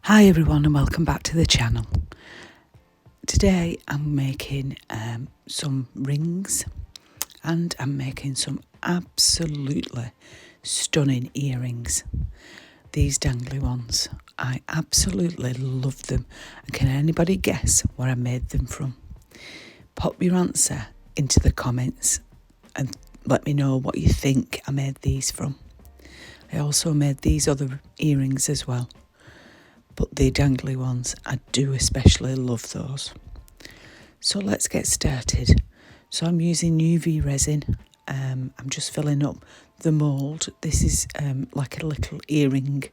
Hi everyone and welcome back to the channel. Today I'm making some rings and I'm making some absolutely stunning earrings. These dangly ones, I absolutely love them. And can anybody guess where I made them from? Pop your answer into the comments and let me know what you think I made these from. I also made these other earrings as well. But the dangly ones, I do especially love those. So let's get started. So I'm using UV resin. I'm just filling up the mould. This is like a little earring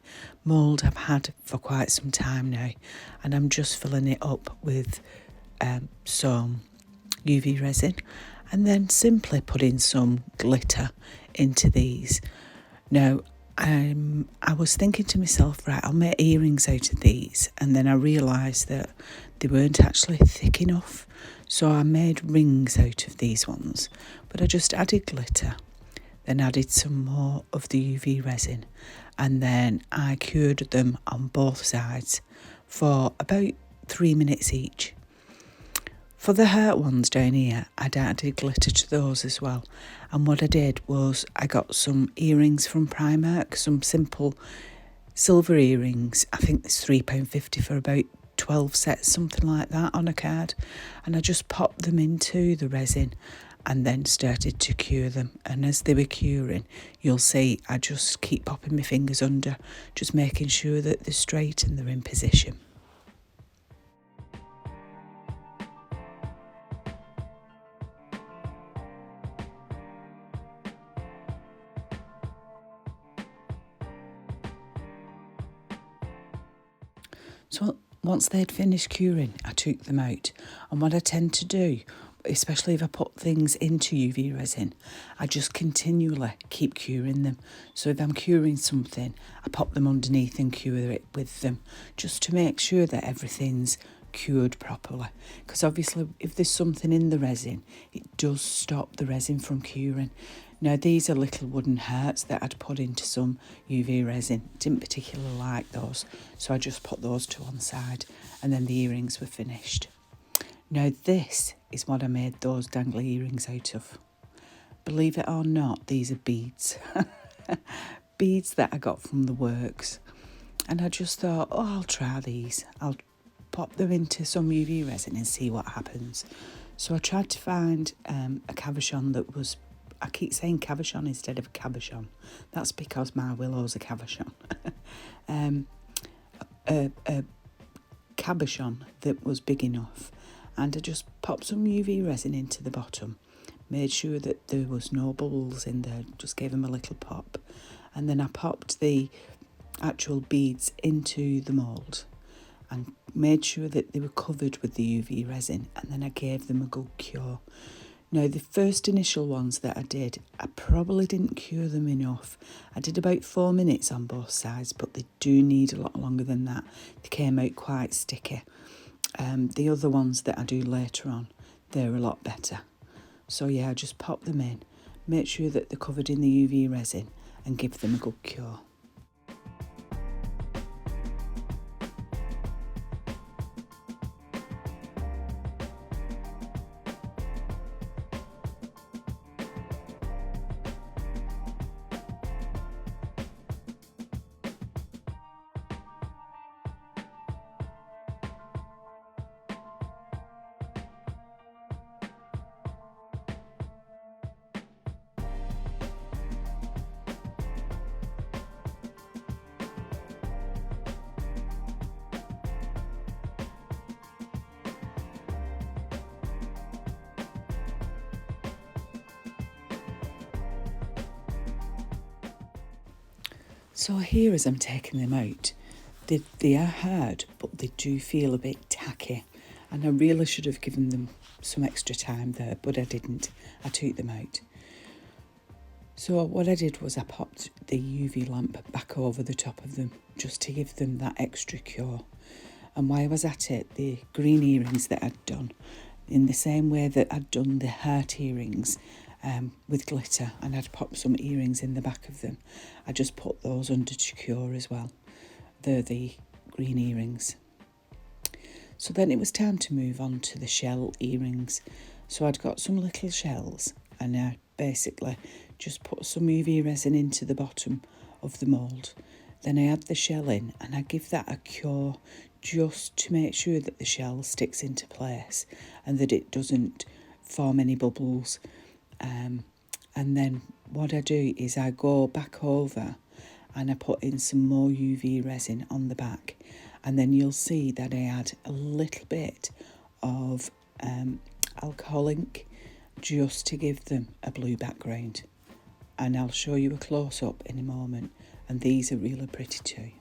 mould I've had for quite some time now. And I'm just filling it up with some UV resin. And then simply putting some glitter into these. Now, I was thinking to myself, right, I'll make earrings out of these, and then I realised that they weren't actually thick enough, so I made rings out of these ones, but I just added glitter, then added some more of the UV resin, and then I cured them on both sides for about 3 minutes each. For the heart ones down here, I'd added glitter to those as well. And what I did was I got some earrings from Primark, some simple silver earrings. I think it's £3.50 for about 12 sets, something like that, on a card. And I just popped them into the resin and then started to cure them. And as they were curing, you'll see I just keep popping my fingers under, just making sure that they're straight and they're in position. So once they'd finished curing, I took them out. And what I tend to do, especially if I put things into UV resin, I just continually keep curing them. So if I'm curing something, I pop them underneath and cure it with them, just to make sure that everything's cured properly. Because obviously if there's something in the resin, it does stop the resin from curing. Now these are little wooden hearts that I'd put into some UV resin. Didn't particularly like those, so I just put those to one side, and then the earrings were finished. Now this is what I made those dangly earrings out of. Believe it or not, these are beads. Beads that I got from the works. And I just thought, oh, I'll try these. I'll pop them into some UV resin and see what happens. So I tried to find a cabochon that was, I keep saying cabochon instead of cabochon. That's because my willow's a cabochon. A cabochon that was big enough. And I just popped some UV resin into the bottom. Made sure that there was no bubbles in there. Just gave them a little pop. And then I popped the actual beads into the mould. And made sure that they were covered with the UV resin. And then I gave them a good cure. Now, the first initial ones that I did, I probably didn't cure them enough. I did about 4 minutes on both sides, but they do need a lot longer than that. They came out quite sticky. The other ones that I do later on, they're a lot better. So yeah, I just pop them in, make sure that they're covered in the UV resin and give them a good cure. So here, as I'm taking them out, they are hard, but they do feel a bit tacky. And I really should have given them some extra time there, but I didn't. I took them out. So what I did was I popped the UV lamp back over the top of them, just to give them that extra cure. And while I was at it, the green earrings that I'd done, in the same way that I'd done the heart earrings, with glitter, and I'd pop some earrings in the back of them. I just put those under to cure as well. They're the green earrings. So then it was time to move on to the shell earrings. So I'd got some little shells and I basically just put some UV resin into the bottom of the mould. Then I add the shell in and I give that a cure just to make sure that the shell sticks into place and that it doesn't form any bubbles. And then what I do is I go back over and I put in some more UV resin on the back, and then you'll see that I add a little bit of alcohol ink just to give them a blue background. And I'll show you a close-up in a moment, and these are really pretty too.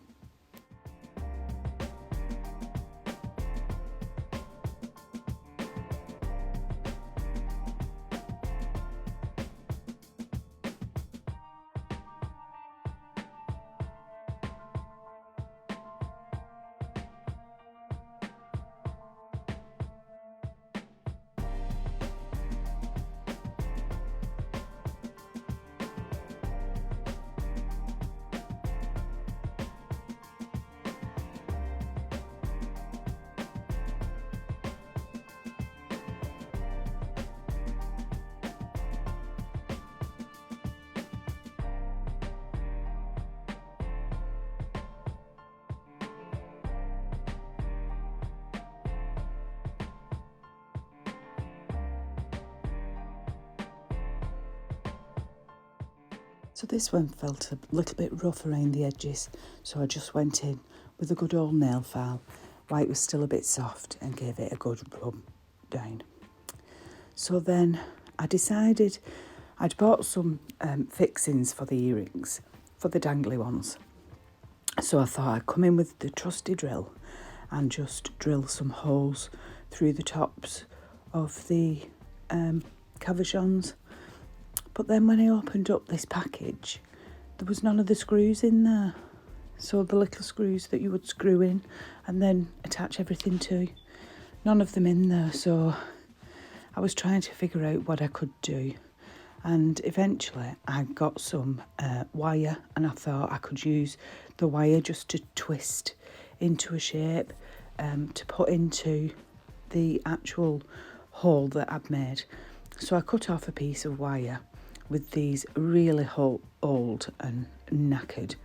So this one felt a little bit rough around the edges, so I just went in with a good old nail file while it was still a bit soft and gave it a good rub down. So then I decided I'd bought some fixings for the earrings, for the dangly ones. So I thought I'd come in with the trusty drill and just drill some holes through the tops of the cabochons. But then when I opened up this package, there was none of the screws in there. So the little screws that you would screw in and then attach everything to, none of them in there. So I was trying to figure out what I could do. And eventually I got some wire, and I thought I could use the wire just to twist into a shape to put into the actual hole that I'd made. So I cut off a piece of wire with these really old and knackered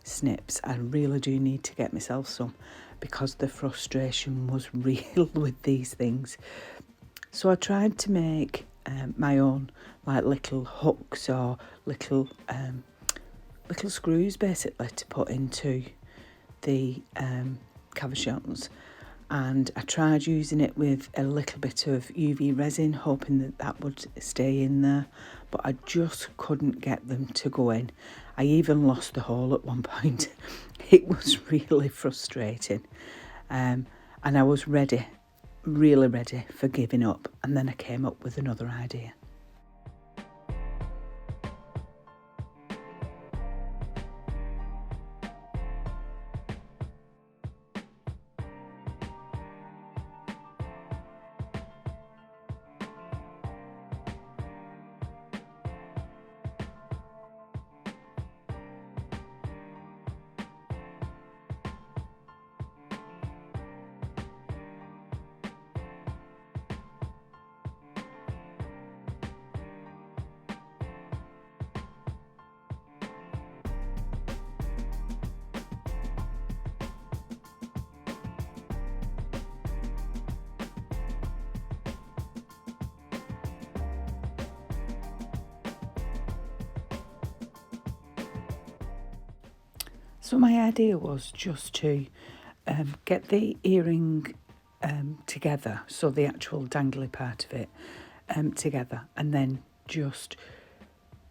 snips. I really do need to get myself some because the frustration was real with these things. So I tried to make my own like little hooks or little screws basically to put into the cabochons. And I tried using it with a little bit of UV resin, hoping that that would stay in there, but I just couldn't get them to go in. I even lost the hole at one point. It was really frustrating. And I was ready, really ready for giving up. And then I came up with another idea. So my idea was just to get the earring together, so the actual dangly part of it together, and then just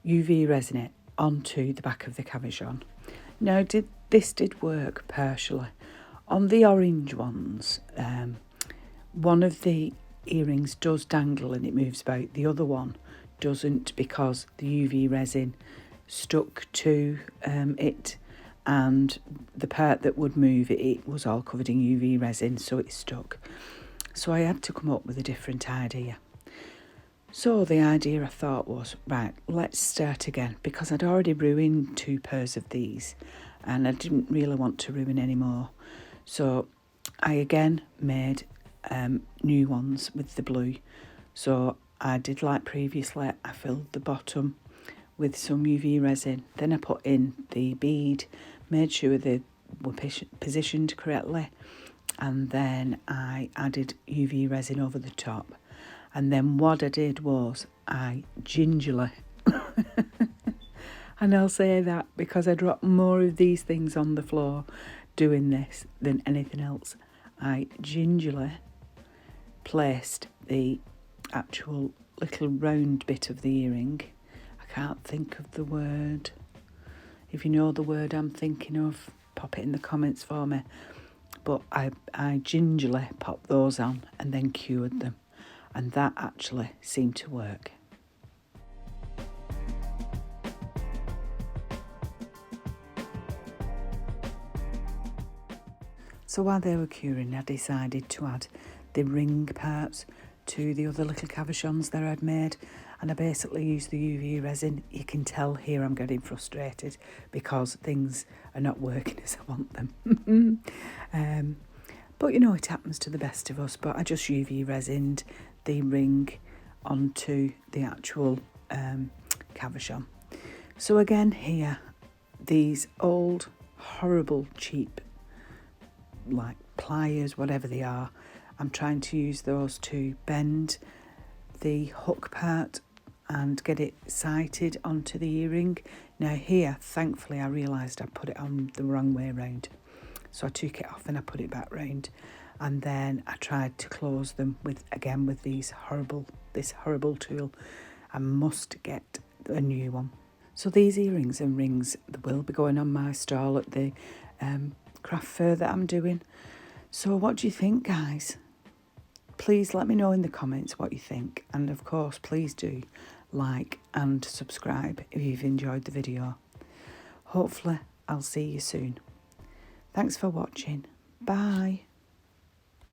UV resin it onto the back of the cabochon. Now, this did work partially. On the orange ones, one of the earrings does dangle and it moves about. The other one doesn't, because the UV resin stuck to it, and the part that would move it was all covered in UV resin, so it stuck. So I had to come up with a different idea. So the idea I thought was, right, let's start again, because I'd already ruined 2 pairs of these. and I didn't really want to ruin any more. So I again made new ones with the blue. So I did like previously, I filled the bottom with some UV resin, then I put in the bead, made sure they were positioned correctly, and then I added UV resin over the top. And then what I did was I gingerly, and I'll say that because I dropped more of these things on the floor doing this than anything else, I gingerly placed the actual little round bit of the earring. I can't think of the word. If you know the word I'm thinking of, pop it in the comments for me. But I gingerly popped those on and then cured them, and that actually seemed to work. So while they were curing, I decided to add the ring parts to the other little cabochons that I'd made, and I basically used the UV resin. You can tell here I'm getting frustrated because things are not working as I want them. But you know, it happens to the best of us. But I just UV resined the ring onto the actual cabochon. So again here, these old, horrible, cheap, like pliers, whatever they are, I'm trying to use those to bend the hook part and get it sighted onto the earring. Now here, thankfully, I realised I put it on the wrong way round. So I took it off and I put it back round. And then I tried to close them with this horrible tool. I must get a new one. So these earrings and rings will be going on my stall at the craft fair that I'm doing. So what do you think, guys? Please let me know in the comments what you think. And of course, please do like and subscribe if you've enjoyed the video. Hopefully, I'll see you soon. Thanks for watching. Bye.